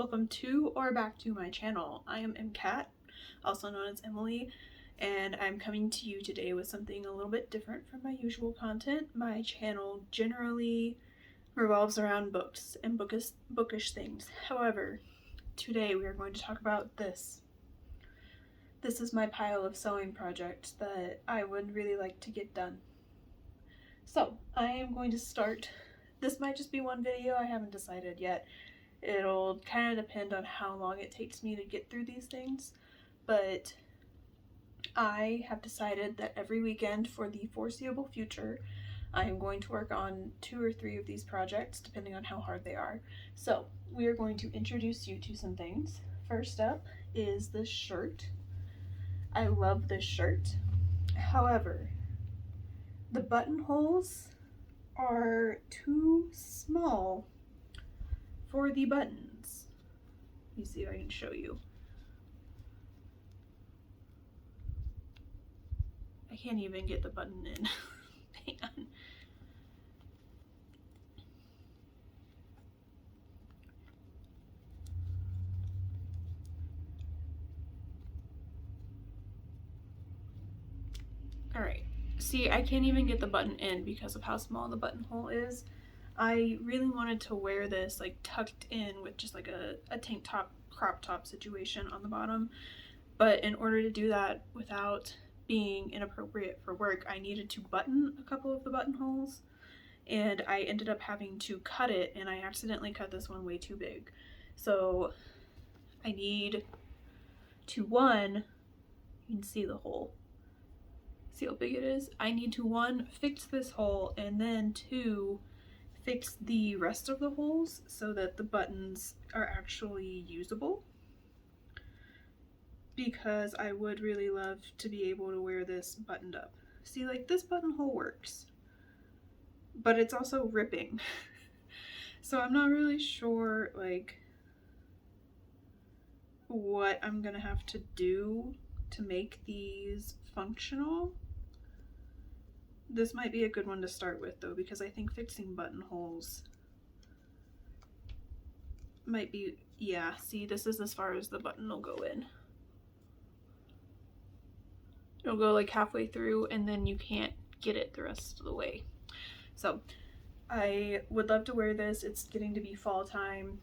welcome to or back to my channel. I am MCat, also known as Emily, and I'm coming to you today with something a little bit different from my usual content. My channel generally revolves around books and bookish things. However, today we are going to talk about this. This is my pile of sewing projects that I would really like to get done. So I am going to start. This might just be one video, I haven't decided yet. It'll kind of depend on how long it takes me to get through these things, but I have decided that every weekend for the foreseeable future, I am going to work on 2 or 3 of these projects, depending on how hard they are. So we are going to introduce you to some things. First up is this shirt. I love this shirt. However, the buttonholes are too small for the buttons. Let me see if I can show you. I can't even get the button in. Hang on. Alright, see, I can't even get the button in because of how small the buttonhole is. I really wanted to wear this like tucked in with just like a tank top, crop top situation on the bottom. But in order to do that without being inappropriate for work, I needed to button a couple of the buttonholes. And I ended up having to cut it, and I accidentally cut this one way too big. So I need to, one, you can see the hole. See how big it is? I need to, one, fix this hole, and then 2, fix the rest of the holes so that the buttons are actually usable, because I would really love to be able to wear this buttoned up. See, like, this buttonhole works, but it's also ripping. So I'm not really sure like what I'm gonna have to do to make these functional. This might be a good one to start with though, because I think fixing buttonholes might be, yeah, see, this is as far as the button will go in. It'll go like halfway through and then you can't get it the rest of the way. So I would love to wear this. It's getting to be fall time,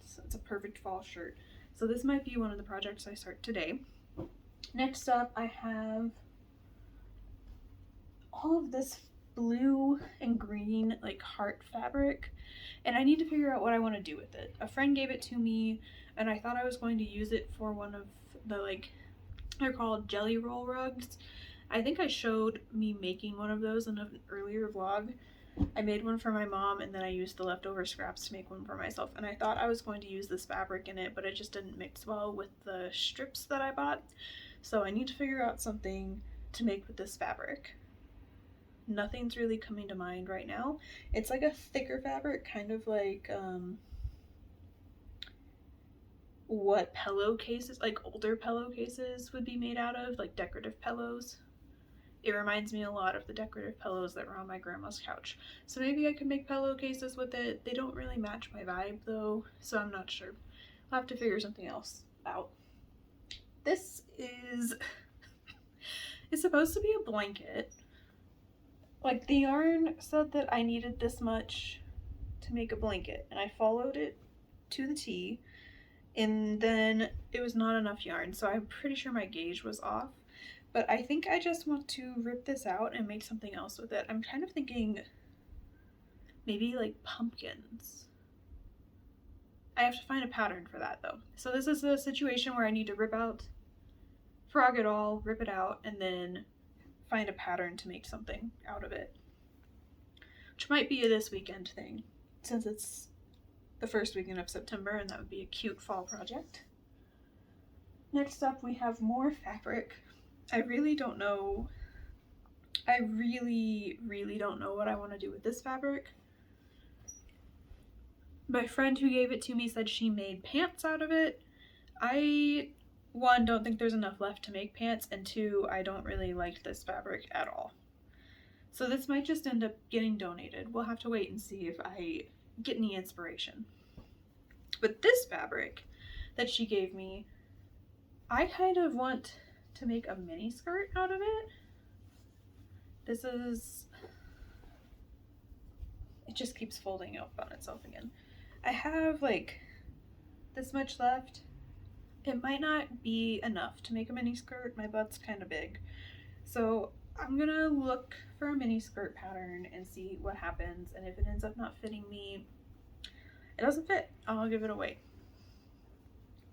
so it's a perfect fall shirt. So this might be one of the projects I start today. Next up, I have all of this blue and green like heart fabric, and I need to figure out what I want to do with it. A friend gave it to me and I thought I was going to use it for one of the, like, they're called jelly roll rugs. I think I showed me making one of those in an earlier vlog. I made one for my mom and then I used the leftover scraps to make one for myself, and I thought I was going to use this fabric in it, but it just didn't mix well with the strips that I bought. So I need to figure out something to make with this fabric. Nothing's really coming to mind right now. It's like a thicker fabric, kind of like what pillowcases, like older pillowcases, would be made out of, like decorative pillows. It reminds me a lot of the decorative pillows that were on my grandma's couch. So maybe I could make pillowcases with it. They don't really match my vibe though, so I'm not sure. I'll have to figure something else out. This is it's supposed to be a blanket. Like, the yarn said that I needed this much to make a blanket, and I followed it to the T, and then it was not enough yarn, so I'm pretty sure my gauge was off. But I think I just want to rip this out and make something else with it. I'm kind of thinking maybe like pumpkins. I have to find a pattern for that though. So this is a situation where I need to frog it all, rip it out, and then find a pattern to make something out of it. Which might be a this weekend thing, since it's the first weekend of September, and that would be a cute fall project. Next up, we have more fabric. I really don't know. I really don't know what I want to do with this fabric. My friend who gave it to me said she made pants out of it. I, 1, don't think there's enough left to make pants, and 2, I don't really like this fabric at all. So this might just end up getting donated. We'll have to wait and see if I get any inspiration. But this fabric that she gave me, I kind of want to make a mini skirt out of it. This is, it just keeps folding up on itself again. I have like this much left. It might not be enough to make a mini skirt. My butt's kind of big. So I'm gonna look for a mini skirt pattern and see what happens. And if it ends up not fitting me, it doesn't fit, I'll give it away.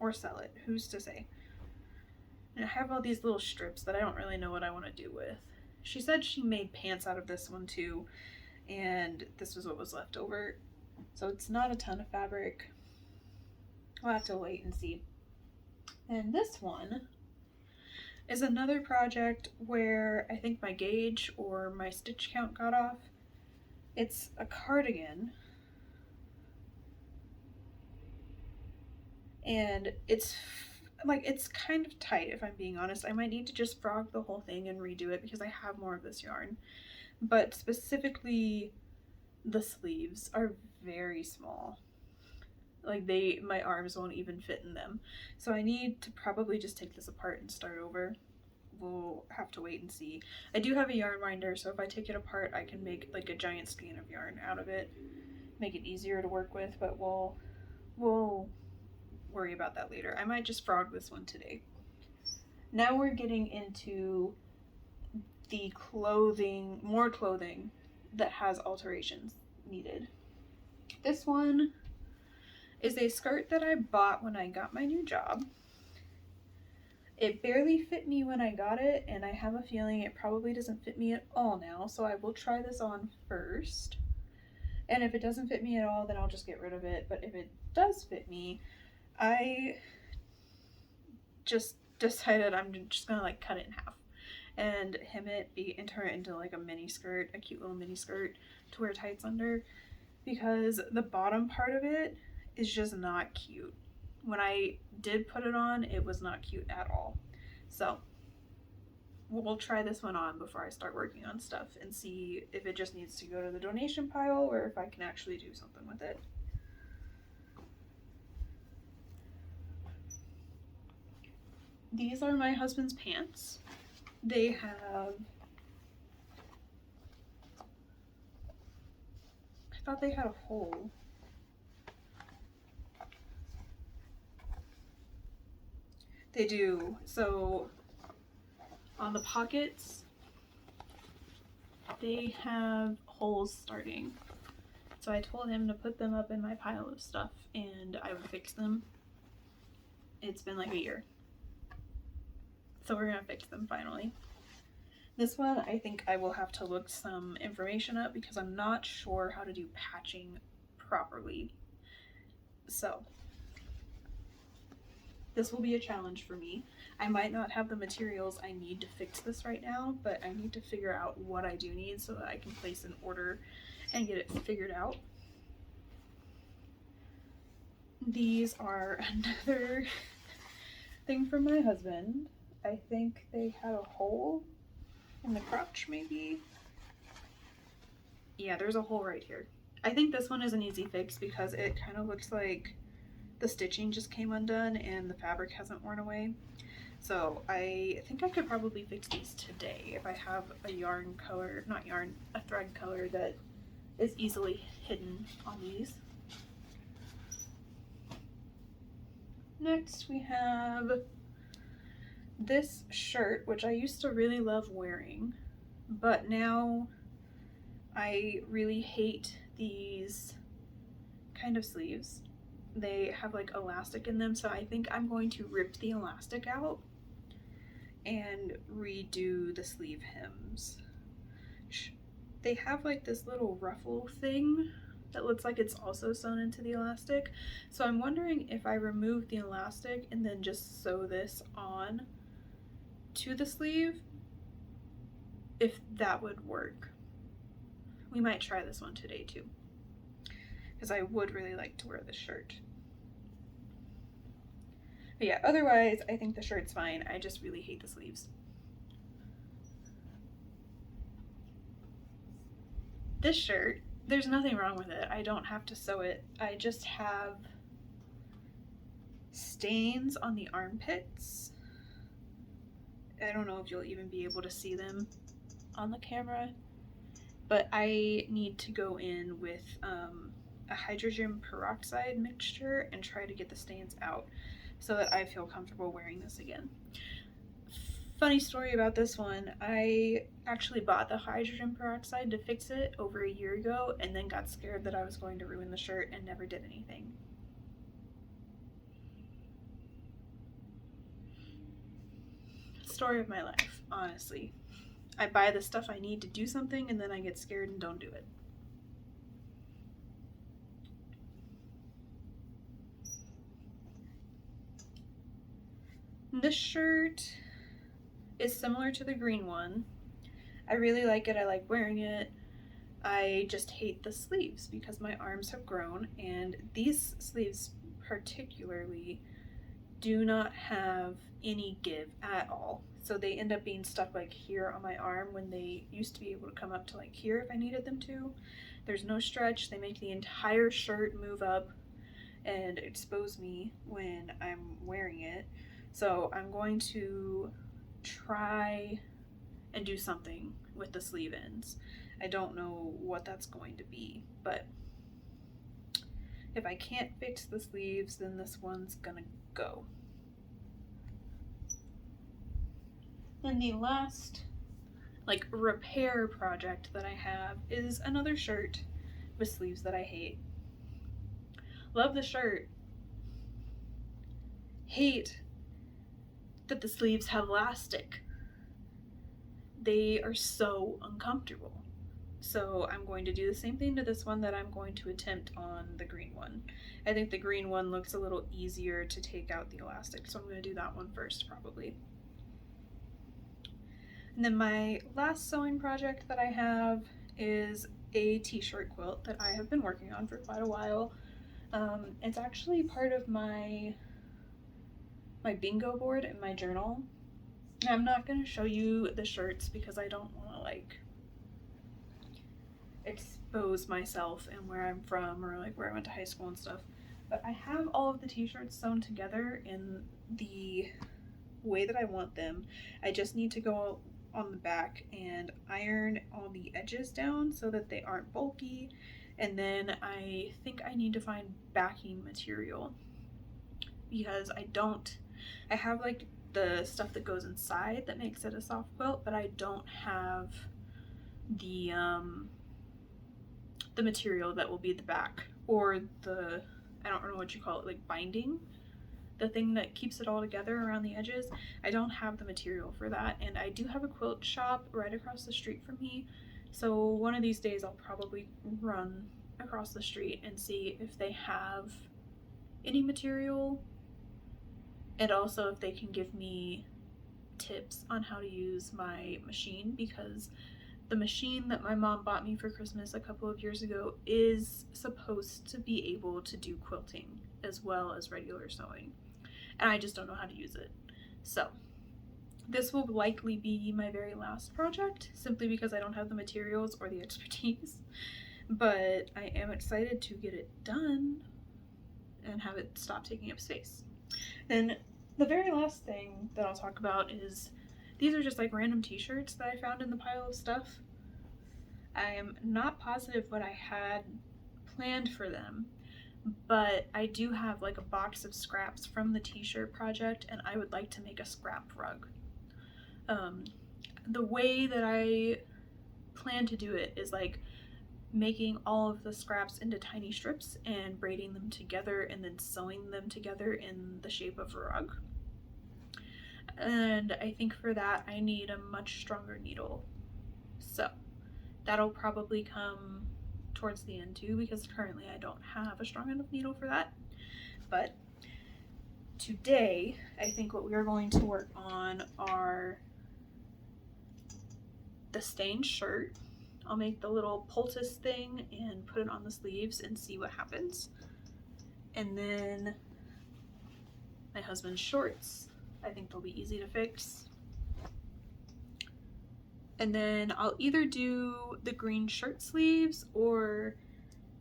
Or sell it, who's to say? And I have all these little strips that I don't really know what I want to do with. She said she made pants out of this one too, and this was what was left over. So it's not a ton of fabric. We'll have to wait and see. And this one is another project where I think my gauge or my stitch count got off. It's a cardigan. And it's kind of tight, if I'm being honest. I might need to just frog the whole thing and redo it because I have more of this yarn. But specifically, the sleeves are very small. Like my arms won't even fit in them. So I need to probably just take this apart and start over. We'll have to wait and see. I do have a yarn winder, so if I take it apart, I can make like a giant skein of yarn out of it. Make it easier to work with, but we'll worry about that later. I might just frog this one today. Now we're getting into the clothing, more clothing that has alterations needed. This one is a skirt that I bought when I got my new job. It barely fit me when I got it, and I have a feeling it probably doesn't fit me at all now, so I will try this on first. And if it doesn't fit me at all, then I'll just get rid of it. But if it does fit me, I just decided I'm just gonna like cut it in half and hem it and turn it into like a mini skirt, a cute little mini skirt to wear tights under, because the bottom part of it is just not cute. When I did put it on, it was not cute at all. So we'll try this one on before I start working on stuff and see if it just needs to go to the donation pile or if I can actually do something with it. These are my husband's pants. They have, I thought they had a hole. They do. So on the pockets, they have holes starting. So I told him to put them up in my pile of stuff and I would fix them. It's been like a year. So we're gonna fix them finally. This one, I think I will have to look some information up because I'm not sure how to do patching properly. So this will be a challenge for me. I might not have the materials I need to fix this right now, but I need to figure out what I do need so that I can place an order and get it figured out. These are another thing from my husband. I think they had a hole in the crotch, maybe. Yeah, there's a hole right here. I think this one is an easy fix because it kind of looks like the stitching just came undone and the fabric hasn't worn away. So I think I could probably fix these today if I have a yarn color, not yarn, a thread color that is easily hidden on these. Next we have this shirt, which I used to really love wearing, but now I really hate these kind of sleeves. They have like elastic in them, so I think I'm going to rip the elastic out and redo the sleeve hems. They have like this little ruffle thing that looks like it's also sewn into the elastic, so I'm wondering if I remove the elastic and then just sew this on to the sleeve, if that would work. We might try this one today too, because I would really like to wear this shirt. But yeah, otherwise I think the shirt's fine. I just really hate the sleeves. This shirt, there's nothing wrong with it. I don't have to sew it. I just have stains on the armpits. I don't know if you'll even be able to see them on the camera, but I need to go in with a hydrogen peroxide mixture and try to get the stains out so that I feel comfortable wearing this again. Funny story about this one, I actually bought the hydrogen peroxide to fix it over a year ago and then got scared that I was going to ruin the shirt and never did anything. Story of my life, honestly. I buy the stuff I need to do something and then I get scared and don't do it. This shirt is similar to the green one. I really like it. I like wearing it. I just hate the sleeves because my arms have grown, and these sleeves particularly do not have any give at all. So they end up being stuck like here on my arm when they used to be able to come up to like here if I needed them to. There's no stretch. They make the entire shirt move up and expose me when I'm wearing it. So I'm going to try and do something with the sleeve ends. I don't know what that's going to be, but if I can't fix the sleeves, then this one's gonna go. And the last like repair project that I have is another shirt with sleeves that I hate. Love the shirt. Hate that the sleeves have elastic. They are so uncomfortable. So I'm going to do the same thing to this one that I'm going to attempt on the green one. I think the green one looks a little easier to take out the elastic, so I'm going to do that one first probably. And then my last sewing project that I have is a t-shirt quilt that I have been working on for quite a while. It's actually part of my bingo board in my journal. I'm not going to show you the shirts because I don't want to like expose myself and where I'm from or like where I went to high school and stuff. But I have all of the t-shirts sewn together in the way that I want them. I just need to go on the back and iron all the edges down so that they aren't bulky. And then I think I need to find backing material because I have like the stuff that goes inside that makes it a soft quilt, but I don't have the material that will be the back or the, I don't know what you call it, like binding, the thing that keeps it all together around the edges. I don't have the material for that, and I do have a quilt shop right across the street from me, so one of these days I'll probably run across the street and see if they have any material, and also if they can give me tips on how to use my machine, because the machine that my mom bought me for Christmas a couple of years ago is supposed to be able to do quilting as well as regular sewing, and I just don't know how to use it. So this will likely be my very last project simply because I don't have the materials or the expertise, but I am excited to get it done and have it stop taking up space. Then the very last thing that I'll talk about is these are just like random t-shirts that I found in the pile of stuff. I am not positive what I had planned for them, but I do have like a box of scraps from the t-shirt project, and I would like to make a scrap rug. The way that I plan to do it is like making all of the scraps into tiny strips and braiding them together and then sewing them together in the shape of a rug. And I think for that I need a much stronger needle. So that'll probably come towards the end too, because currently I don't have a strong enough needle for that. But today I think what we are going to work on are the stained shirt. I'll make the little poultice thing and put it on the sleeves and see what happens. And then my husband's shorts, I think they'll be easy to fix. And then I'll either do the green shirt sleeves or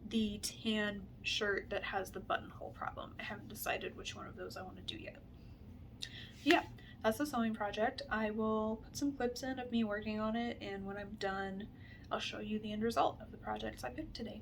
the tan shirt that has the buttonhole problem. I haven't decided which one of those I want to do yet. Yeah, that's the sewing project. I will put some clips in of me working on it, and when I'm done, I'll show you the end result of the projects I picked today.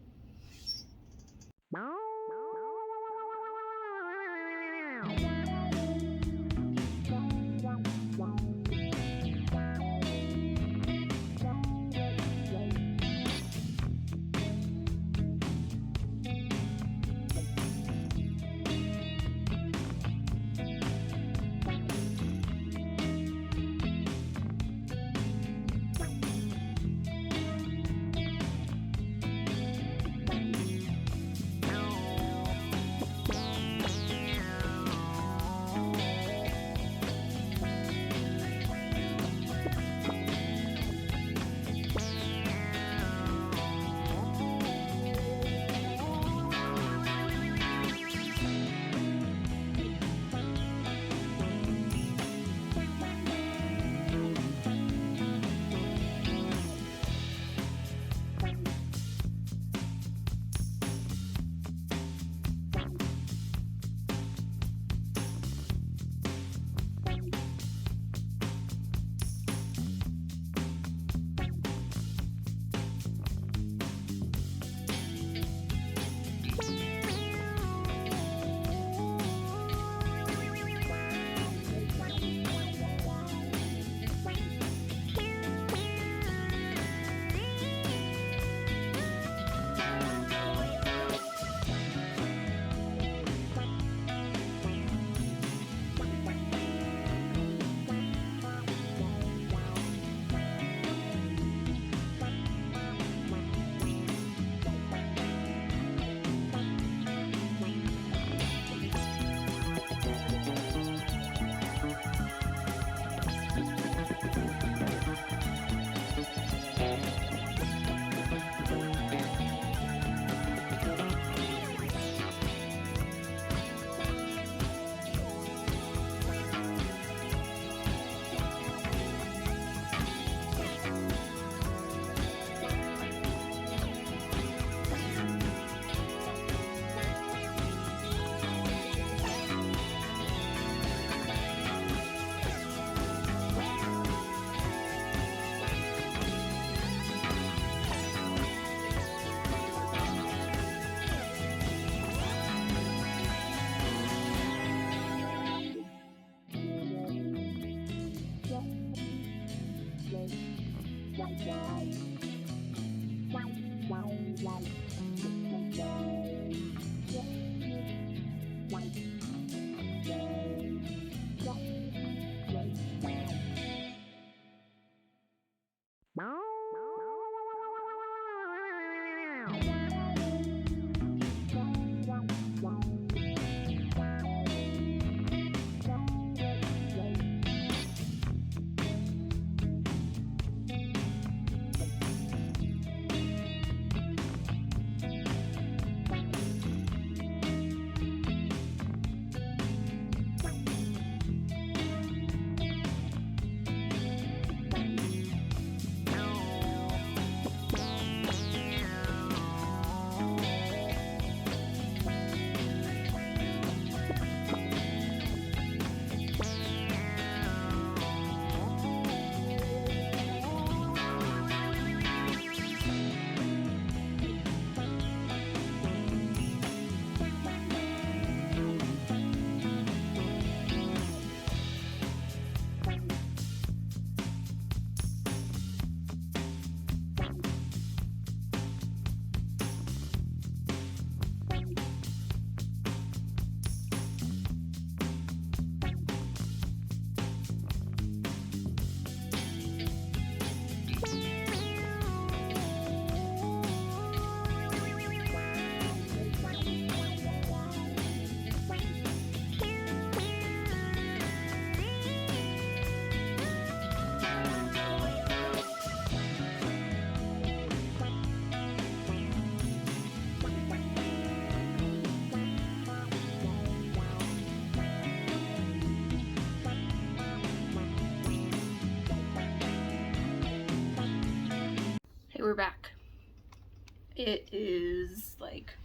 It is like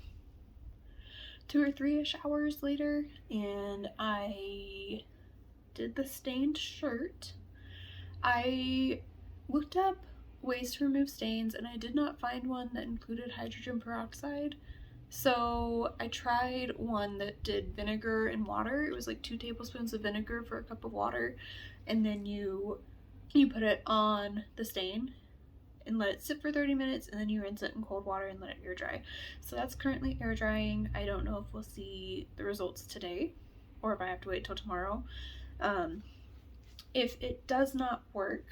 2 or 3-ish hours later, and I did the stained shirt. I looked up ways to remove stains, and I did not find one that included hydrogen peroxide. So I tried one that did vinegar and water. It was like 2 tablespoons of vinegar for a cup of water, and then you put it on the stain and let it sit for 30 minutes, and then you rinse it in cold water and let it air dry. So that's currently air drying. I don't know if we'll see the results today or if I have to wait till tomorrow. If it does not work,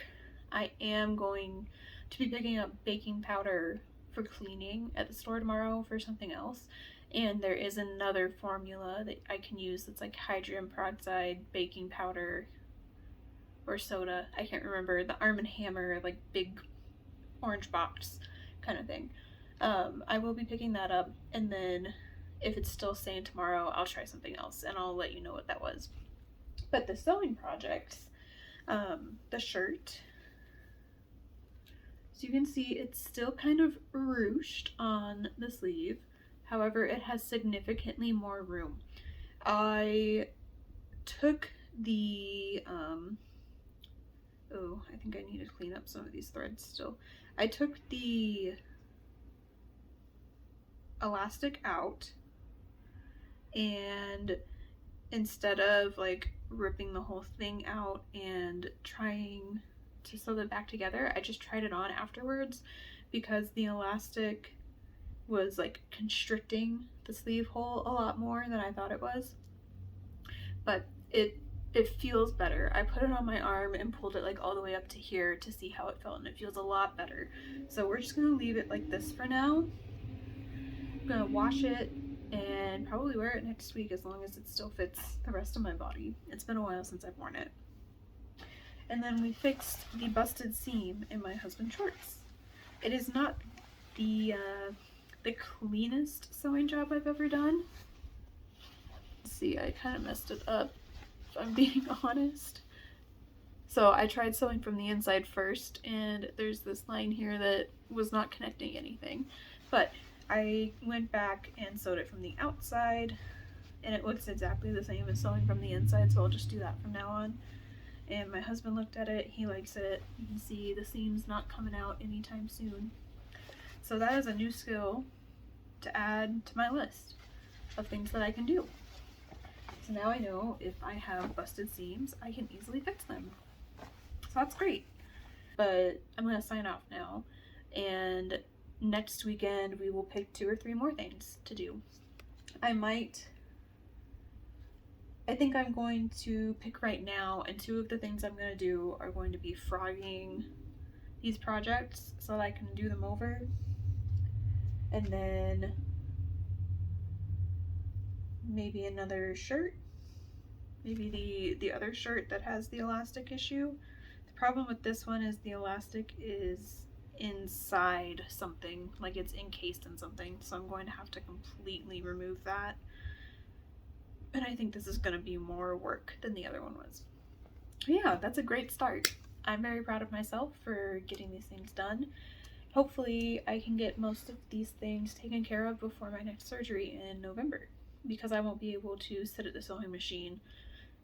I am going to be picking up baking powder for cleaning at the store tomorrow for something else. And there is another formula that I can use that's like hydrogen peroxide, baking powder, or soda. I can't remember. The Arm & Hammer, like big orange box kind of thing. I will be picking that up, and then if it's still staying tomorrow, I'll try something else and I'll let you know what that was. But the sewing projects, the shirt, so you can see it's still kind of ruched on the sleeve. However, it has significantly more room. I took the, oh, I think I need to clean up some of these threads still. I took the elastic out, and instead of like ripping the whole thing out and trying to sew it back together, I just tried it on afterwards because the elastic was like constricting the sleeve hole a lot more than I thought it was. But it feels better. I put it on my arm and pulled it like all the way up to here to see how it felt, and it feels a lot better. So we're just gonna leave it like this for now. I'm gonna wash it and probably wear it next week as long as it still fits the rest of my body. It's been a while since I've worn it. And then we fixed the busted seam in my husband's shorts. It is not the cleanest sewing job I've ever done. See, I kind of messed it up, if I'm being honest. So I tried sewing from the inside first, and there's this line here that was not connecting anything. But I went back and sewed it from the outside, and it looks exactly the same as sewing from the inside, so I'll just do that from now on. And my husband looked at it, he likes it. You can see the seam's not coming out anytime soon. So that is a new skill to add to my list of things that I can do. So now I know if I have busted seams, I can easily fix them. So that's great. But I'm gonna sign off now, and next weekend we will pick 2 or 3 more things to do. I think I'm going to pick right now, and 2 of the things I'm going to do are going to be frogging these projects so that I can do them over. And then maybe another shirt. Maybe the other shirt that has the elastic issue. The problem with this one is the elastic is inside something, like it's encased in something, so I'm going to have to completely remove that. And I think this is going to be more work than the other one was. Yeah, that's a great start. I'm very proud of myself for getting these things done. Hopefully I can get most of these things taken care of before my next surgery in November, because I won't be able to sit at the sewing machine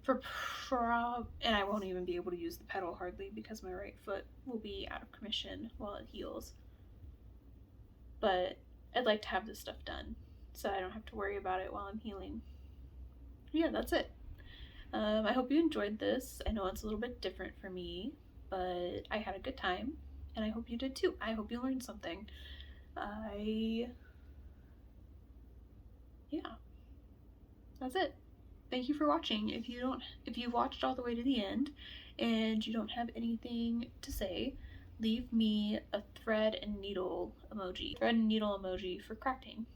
and I won't even be able to use the pedal hardly because my right foot will be out of commission while it heals. But I'd like to have this stuff done so I don't have to worry about it while I'm healing. Yeah, that's it. I hope you enjoyed this. I know it's a little bit different for me, but I had a good time, and I hope you did too. I hope you learned something. Yeah, that's it. Thank you for watching. If you watched all the way to the end and you don't have anything to say, leave me a thread and needle emoji for crafting.